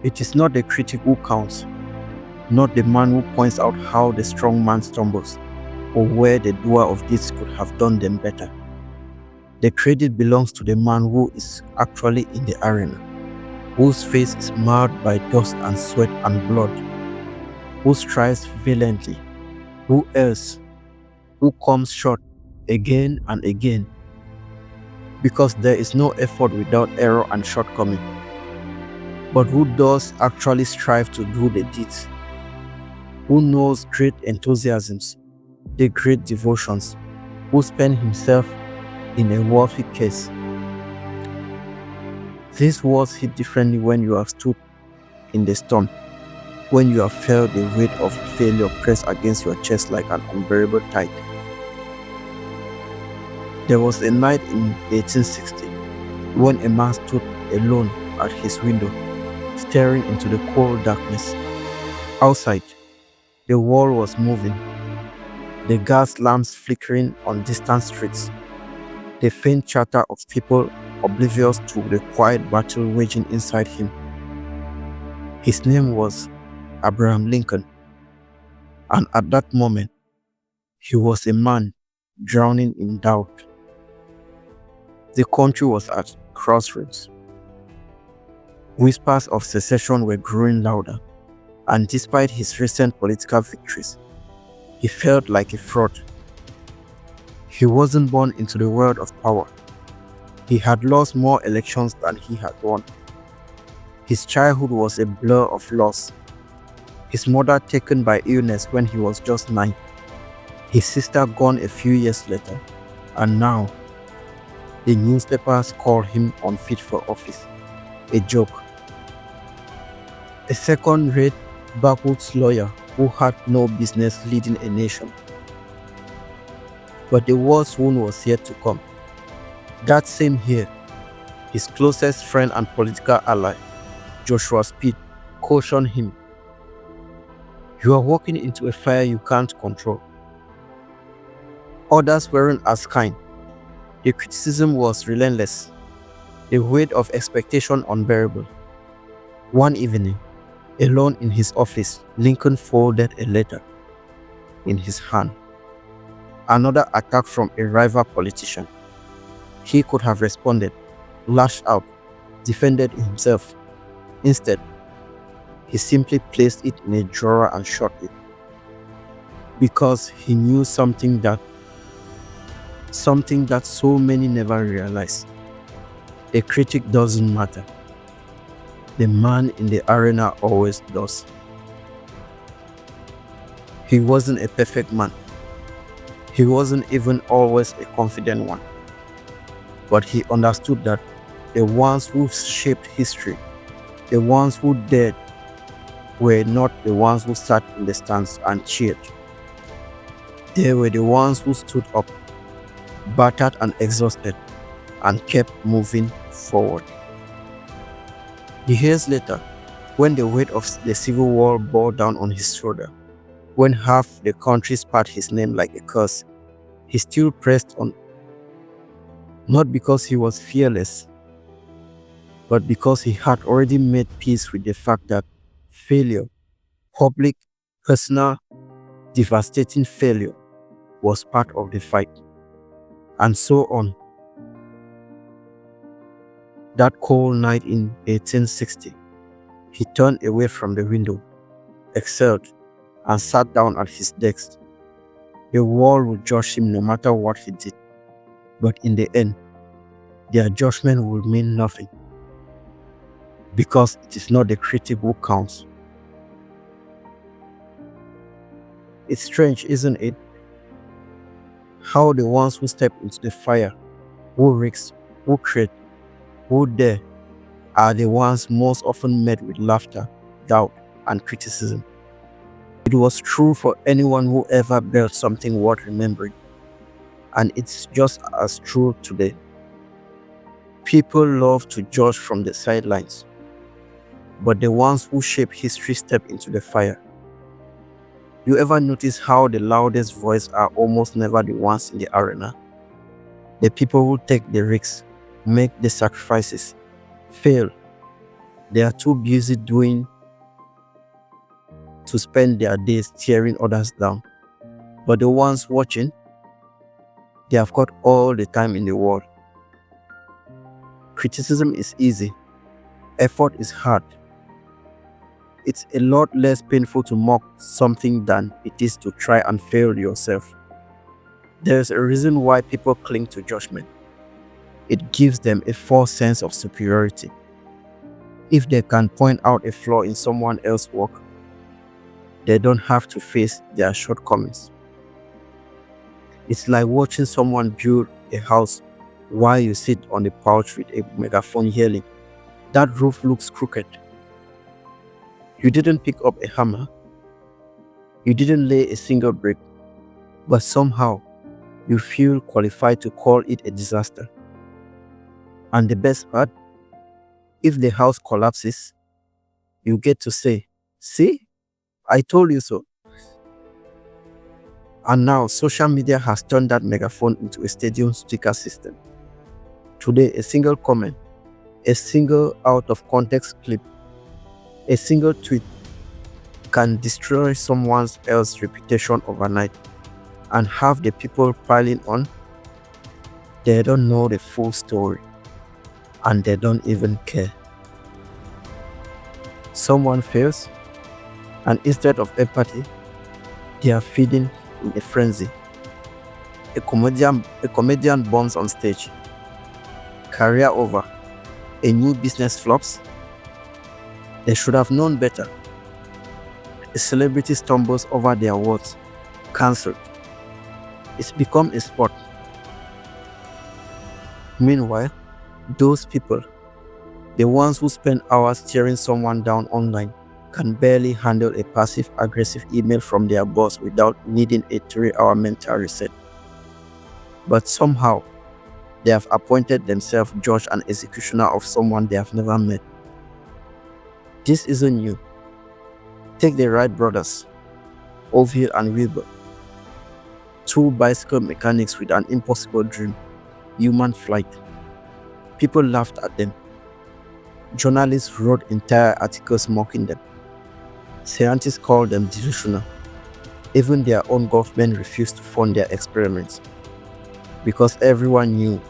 It is not the critic who counts, not the man who points out how the strong man stumbles, or where the doer of deeds could have done them better. The credit belongs to the man who is actually in the arena, whose face is marred by dust and sweat and blood, who strives valiantly, who errs, who comes short again and again, because there is no effort without error and shortcoming, but who does actually strive to do the deeds, who knows great enthusiasms, the great devotions, who spends himself in a worthy case. These words hit differently when you have stood in the storm, when you have felt the weight of failure press against your chest like an unbearable tide. There was a night in 1860 when a man stood alone at his window, staring into the cold darkness. Outside, the world was moving, the gas lamps flickering on distant streets, the faint chatter of people oblivious to the quiet battle waging inside him. His name was Abraham Lincoln, and at that moment, he was a man drowning in doubt. The country was at crossroads. Whispers of secession were growing louder, and despite his recent political victories, he felt like a fraud. He wasn't born into the world of power. He had lost more elections than he had won. His childhood was a blur of loss. His mother taken by illness when he was just 9. His sister gone a few years later, and now the newspapers called him unfit for office, a joke. A second-rate backwoods lawyer who had no business leading a nation. But the worst wound was yet to come. That same year, his closest friend and political ally, Joshua Speed, cautioned him, "You are walking into a fire you can't control." Others weren't as kind. The criticism was relentless, the weight of expectation unbearable. One evening, alone in his office, Lincoln folded a letter in his hand. Another attack from a rival politician. He could have responded, lashed out, defended himself. Instead, he simply placed it in a drawer and shut it. Because he knew something that so many never realize. A critic doesn't matter. The man in the arena always does. He wasn't a perfect man. He wasn't even always a confident one. But he understood that the ones who shaped history, the ones who dared, were not the ones who sat in the stands and cheered. They were the ones who stood up, battered and exhausted, and kept moving forward. Years later, when the weight of the Civil War bore down on his shoulder, when half the country spat his name like a curse, he still pressed on, not because he was fearless, but because he had already made peace with the fact that failure, public, personal, devastating failure, was part of the fight. And so on. That cold night in 1860, he turned away from the window, exhaled, and sat down at his desk. The world would judge him no matter what he did, but in the end, their judgment would mean nothing, because it is not the critic who counts. It's strange, isn't it? How the ones who step into the fire, who risk, who create, who dare, are the ones most often met with laughter, doubt, and criticism. It was true for anyone who ever built something worth remembering, and it's just as true today. People love to judge from the sidelines, but the ones who shape history step into the fire. You ever notice how the loudest voices are almost never the ones in the arena? The people who take the risks, make the sacrifices, fail, They are too busy doing to spend their days tearing others down. But the ones watching, they have got all the time in the world. Criticism is easy. Effort is hard. It's a lot less painful to mock something than it is to try and fail yourself. There's a reason why people cling to judgment. It gives them a false sense of superiority. If they can point out a flaw in someone else's work, they don't have to face their shortcomings. It's like watching someone build a house while you sit on the porch with a megaphone yelling, "That roof looks crooked." You didn't pick up a hammer. You didn't lay a single brick. But somehow, you feel qualified to call it a disaster. And the best part, if the house collapses, you get to say, "See, I told you so." And now social media has turned that megaphone into a stadium speaker system. Today, a single comment, a single out of context clip, a single tweet can destroy someone else's reputation overnight. And half the people piling on, they don't know the full story. And they don't even care. Someone fails, and instead of empathy, they are feeding in a frenzy. A comedian bombs on stage. Career over. A new business flops. They should have known better. A celebrity stumbles over their words. Cancelled. It's become a sport. Meanwhile, those people, the ones who spend hours tearing someone down online, can barely handle a passive-aggressive email from their boss without needing a 3-hour mental reset. But somehow, they have appointed themselves judge and executioner of someone they have never met. This isn't new. Take the Wright brothers, Orville and Wilbur, two bicycle mechanics with an impossible dream, human flight. People laughed at them. Journalists wrote entire articles mocking them. Scientists called them delusional. Even their own government refused to fund their experiments because everyone knew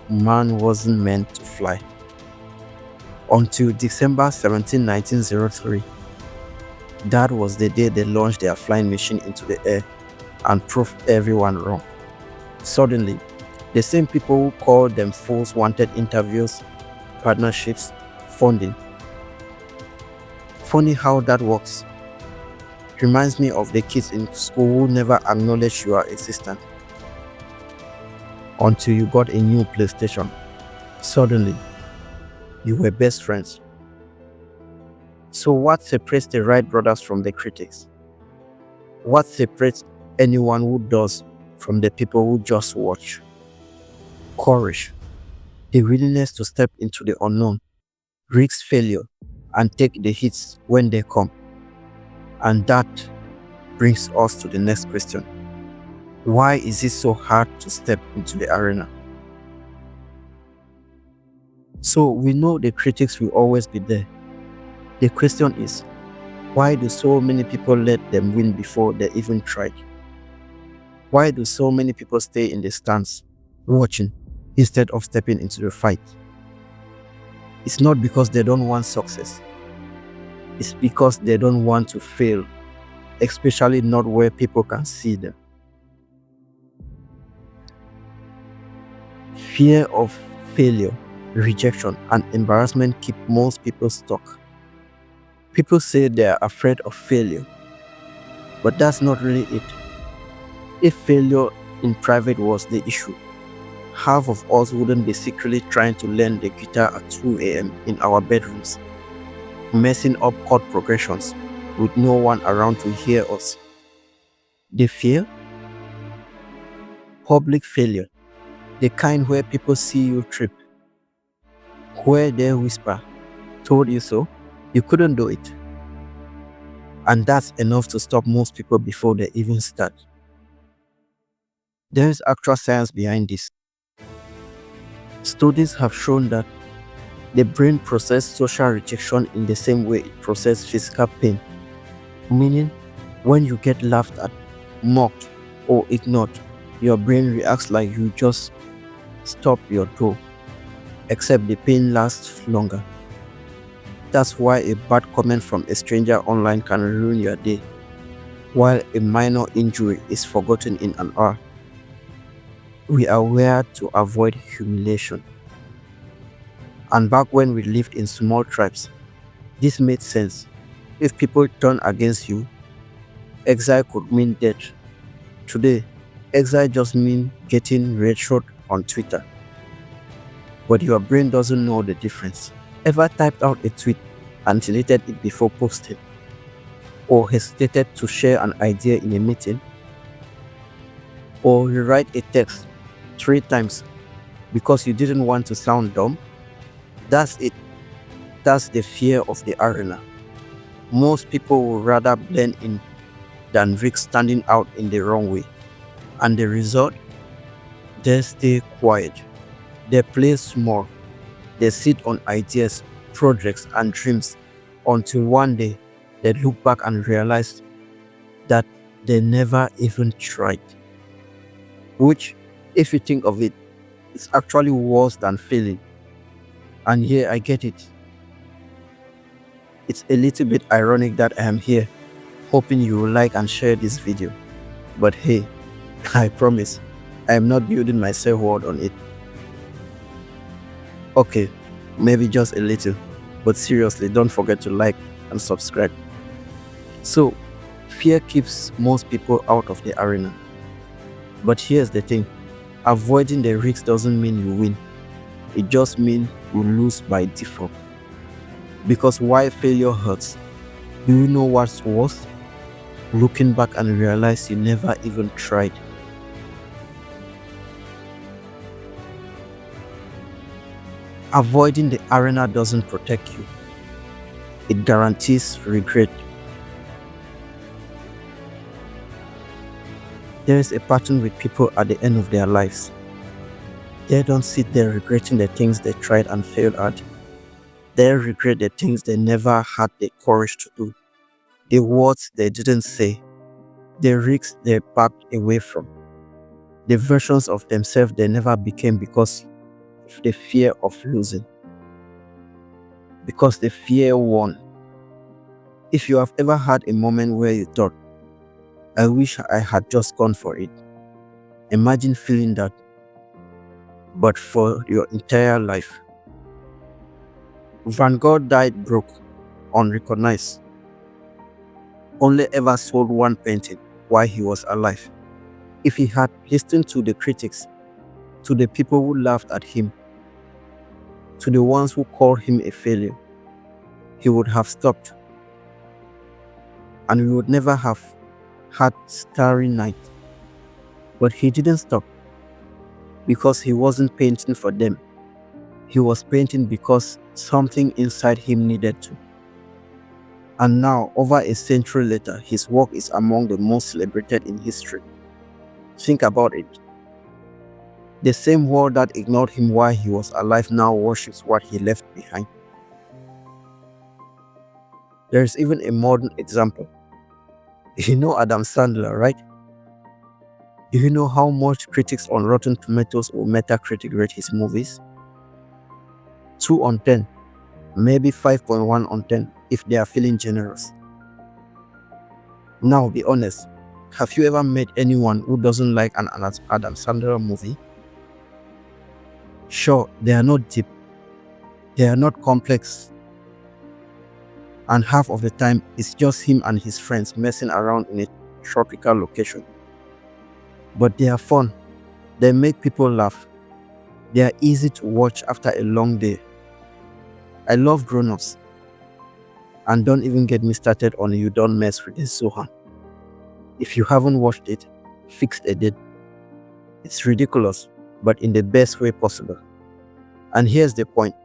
man wasn't meant to fly. Until December 17, 1903, that was the day they launched their flying machine into the air and proved everyone wrong. Suddenly, the same people who called them fools wanted interviews, partnerships, funding. Funny how that works. Reminds me of the kids in school who never acknowledged your existence until you got a new PlayStation. Suddenly, you were best friends. So what separates the Wright brothers from the critics? What separates anyone who does from the people who just watch? Courage. The willingness to step into the unknown, risk failure, and take the hits when they come. And that brings us to the next question. Why is it so hard to step into the arena? So we know the critics will always be there. The question is, why do so many people let them win before they even tried? Why do so many people stay in the stands, watching, instead of stepping into the fight? It's not because they don't want success. It's because they don't want to fail, especially not where people can see them. Fear of failure, rejection, and embarrassment keep most people stuck. People say they are afraid of failure, but that's not really it. If failure in private was the issue, half of us wouldn't be secretly trying to learn the guitar at 2 a.m. in our bedrooms, messing up chord progressions with no one around to hear us. The fear? Public failure, the kind where people see you trip, where they whisper, "Told you so, you couldn't do it." And that's enough to stop most people before they even start. There is actual science behind this. Studies have shown that The brain processes social rejection in the same way it processes physical pain. Meaning, when you get laughed at, mocked, or ignored, your brain reacts like you just stopped your toe, except the pain lasts longer. That's why a bad comment from a stranger online can ruin your day, while a minor injury is forgotten in an hour. We are wired to avoid humiliation. And back when we lived in small tribes, this made sense. If people turn against you, exile could mean death. Today, exile just means getting red-shot on Twitter. But your brain doesn't know the difference. Ever typed out a tweet and deleted it before posting? Or hesitated to share an idea in a meeting? Or rewrite a text 3 times because you didn't want to sound dumb? That's it. That's the fear of the arena. Most people would rather blend in than risk standing out in the wrong way. And the result? They stay quiet. They play small. They sit on ideas, projects, and dreams until one day they look back and realize that they never even tried. Which, if you think of it, is actually worse than failing. And here I get it. It's a little bit ironic that I am here, hoping you will like and share this video. But hey, I promise, I am not building my self-worth on it. Okay, maybe just a little, but seriously, don't forget to like and subscribe. So, fear keeps most people out of the arena. But here's the thing, avoiding the risk doesn't mean you win. It just means you lose by default. Because why failure hurts? Do you know what's worse? Looking back and realize you never even tried. Avoiding the arena doesn't protect you. It guarantees regret. There is a pattern with people at the end of their lives. They don't sit there regretting the things they tried and failed at. They regret the things they never had the courage to do, the words they didn't say, the risks they backed away from, the versions of themselves they never became because of the fear of losing, because the fear won. If you have ever had a moment where you thought, I wish I had just gone for it, imagine feeling that, but for your entire life. Van Gogh died broke, unrecognized, only ever sold one painting while he was alive. If he had listened to the critics, to the people who laughed at him, to the ones who called him a failure, he would have stopped. And we would never have had Starry Night. But he didn't stop because he wasn't painting for them. He was painting because something inside him needed to. And now, over a century later, his work is among the most celebrated in history. Think about it. The same world that ignored him while he was alive now worships what he left behind. There is even a modern example. You know Adam Sandler, right? Do you know how much critics on Rotten Tomatoes or Metacritic rate his movies? 2 on 10, maybe 5.1 on 10 if they are feeling generous. Now be honest, have you ever met anyone who doesn't like an Adam Sandler movie? Sure, they are not deep, they are not complex, and half of the time it's just him and his friends messing around in a tropical location. But they are fun, they make people laugh, they are easy to watch after a long day. I love grown-ups. And don't even get me started on You Don't Mess with the Zohan. If you haven't watched it, fix the date. It's ridiculous, but in the best way possible. And here's the point.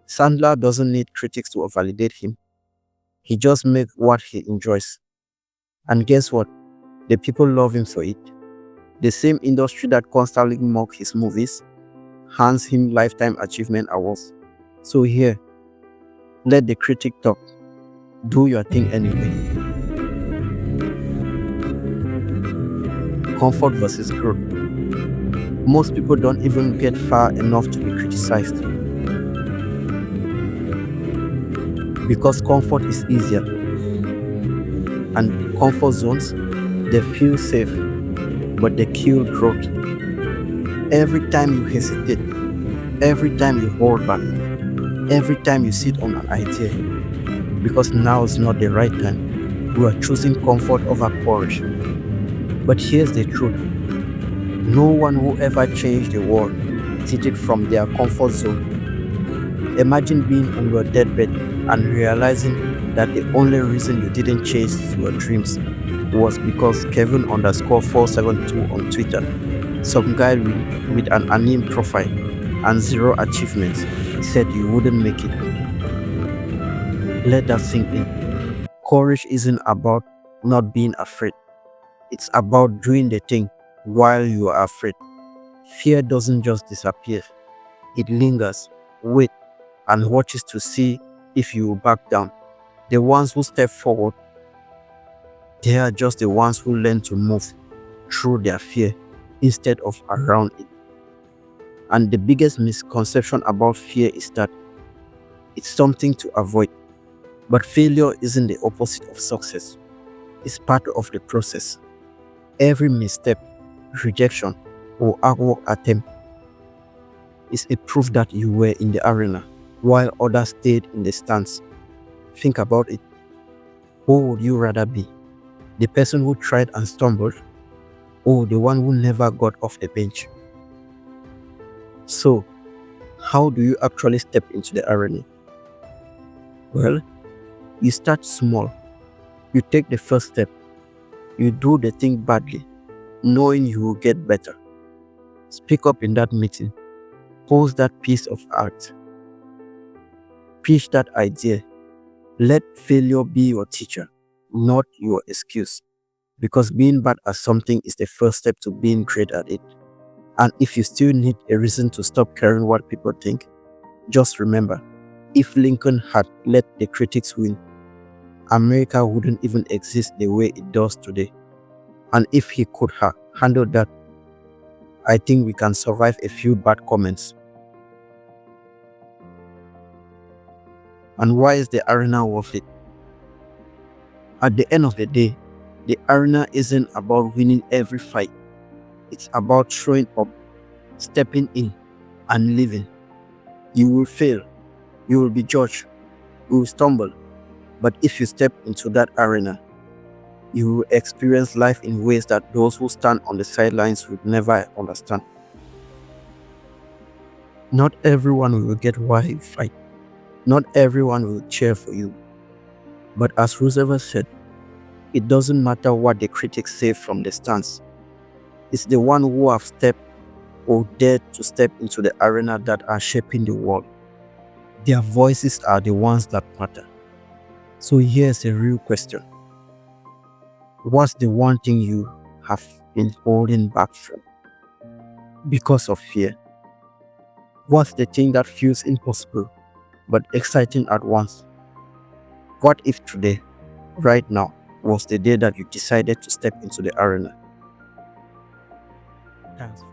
Sandler doesn't need critics to validate him. He just makes what he enjoys. And guess what? The people love him for it. The same industry that constantly mocks his movies hands him Lifetime Achievement Awards. So here, let the critic talk. Do your thing anyway. Comfort versus growth. Most people don't even get far enough to be criticized because comfort is easier, and comfort zones, they feel safe, but they kill growth. Every time you hesitate, every time you hold back, every time you sit on an idea, because now is not the right time, you are choosing comfort over courage. But here's the truth: no one who ever changed the world did it from their comfort zone. Imagine being on your deathbed and realizing that the only reason you didn't chase your dreams was because Kevin underscore 472 on Twitter, some guy with an anime profile and zero achievements, said you wouldn't make it. Let that sink in. Courage isn't about not being afraid. It's about doing the thing while you are afraid. Fear doesn't just disappear. It lingers, waits, and watches to see if you will back down. The ones who step forward, they are just the ones who learn to move through their fear instead of around it. And the biggest misconception about fear is that it's something to avoid. But failure isn't the opposite of success. It's part of the process. Every misstep, rejection, or awkward attempt is a proof that you were in the arena while others stayed in the stands. Think about it. Who would you rather be? The person who tried and stumbled, or the one who never got off the bench? So, how do you actually step into the arena? Well, you start small. You take the first step. You do the thing badly, knowing you will get better. Speak up in that meeting. Post that piece of art. Pitch that idea. Let failure be your teacher, not your excuse. Because being bad at something is the first step to being great at it. And if you still need a reason to stop caring what people think, just remember, if Lincoln had let the critics win, America wouldn't even exist the way it does today. And if he could have handled that, I think we can survive a few bad comments. And why is the arena worth it? At the end of the day, the arena isn't about winning every fight. It's about showing up, stepping in, and living. You will fail. You will be judged. You will stumble. But if you step into that arena, you will experience life in ways that those who stand on the sidelines would never understand. Not everyone will get why you fight. Not everyone will cheer for you. But as Roosevelt said, it doesn't matter what the critics say from the stands. It's the one who have stepped or dared to step into the arena that are shaping the world. Their voices are the ones that matter. So here's a real question. What's the one thing you have been holding back from because of fear? What's the thing that feels impossible but exciting at once? What if today, right now, was the day that you decided to step into the arena? Thanks for